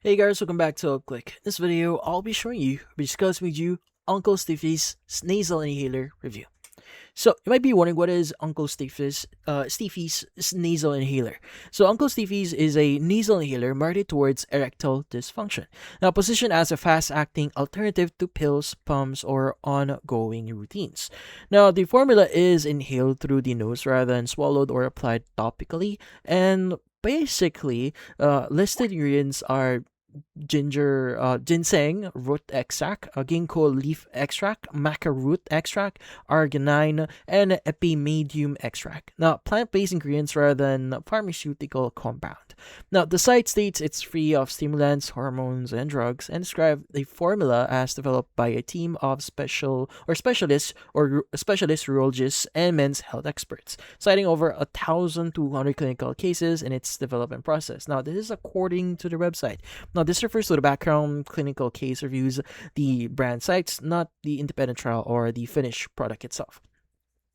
Hey guys, welcome back to Upclick. In this video, I'll be discussing with you Uncle Stiffy's Nasal Inhaler review. So, you might be wondering what is Stiffy's Nasal Inhaler. So, Uncle Stiffy's is a nasal inhaler marketed towards erectile dysfunction. Now, positioned as a fast-acting alternative to pills, pumps, or ongoing routines. Now, the formula is inhaled through the nose rather than swallowed or applied topically, and basically, listed ingredients are ginseng root extract, ginkgo leaf extract, maca root extract, arginine, and epimedium extract. Now, plant-based ingredients rather than pharmaceutical compound. Now, the site states it's free of stimulants, hormones, and drugs, and describe the formula as developed by a team of specialist urologists and men's health experts, citing over 1,200 clinical cases in its development process. Now, this is according to the website. Now, this refers to the background clinical case reviews, the brand sites, not the independent trial or the finished product itself.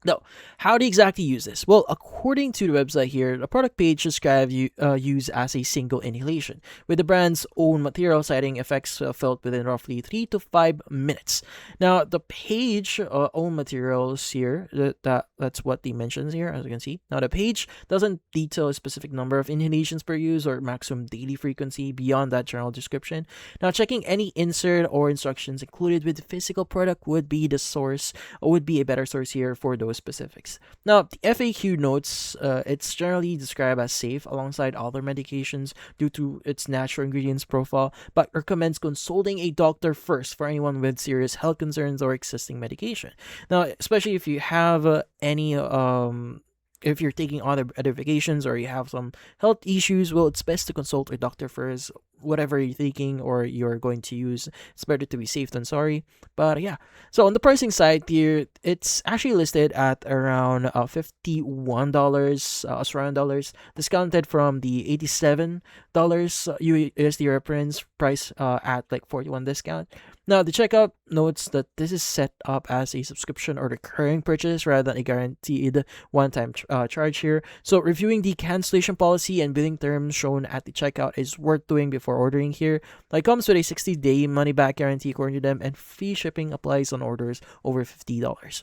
Now, how do you exactly use this? Well, according to the website here, the product page describes use as a single inhalation, with the brand's own material citing effects felt within roughly 3 to 5 minutes. Now, the page own materials here, that's what they mentions here, as you can see. Now, the page doesn't detail a specific number of inhalations per use or maximum daily frequency beyond that general description. Now, checking any insert or instructions included with the physical product would be a better source here for those specifics. Now, the FAQ notes it's generally described as safe alongside other medications due to its natural ingredients profile, but recommends consulting a doctor first for anyone with serious health concerns or existing medication. Now, especially if you have if you're taking other medications or you have some health issues, well, it's best to consult a doctor first. Whatever you're taking or you're going to use, it's better to be safe than sorry. But yeah, so on the pricing side here, it's actually listed at around $51 Australian dollars, discounted from the $87 USD reference price at like 41 discount. Now, the checkout notes that this is set up as a subscription or recurring purchase rather than a guaranteed one-time charge here. So, reviewing the cancellation policy and billing terms shown at the checkout is worth doing before ordering here. It comes with a 60-day money-back guarantee according to them, and free shipping applies on orders over $50.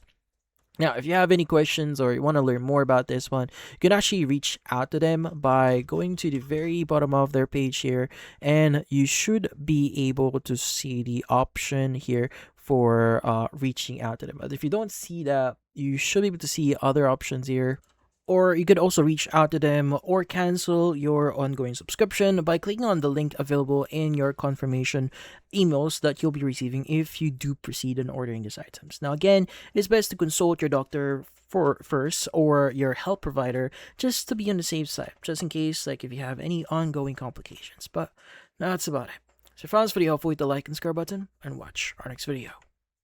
Now, if you have any questions or you want to learn more about this one, you can actually reach out to them by going to the very bottom of their page here, and you should be able to see the option here for reaching out to them. But if you don't see that, you should be able to see other options here. Or you could also reach out to them or cancel your ongoing subscription by clicking on the link available in your confirmation emails that you'll be receiving if you do proceed in ordering these items. Now, again, it is best to consult your doctor first or your health provider just to be on the safe side, just in case, like if you have any ongoing complications. But that's about it. So if you found this video helpful, hit the like and subscribe button and watch our next video.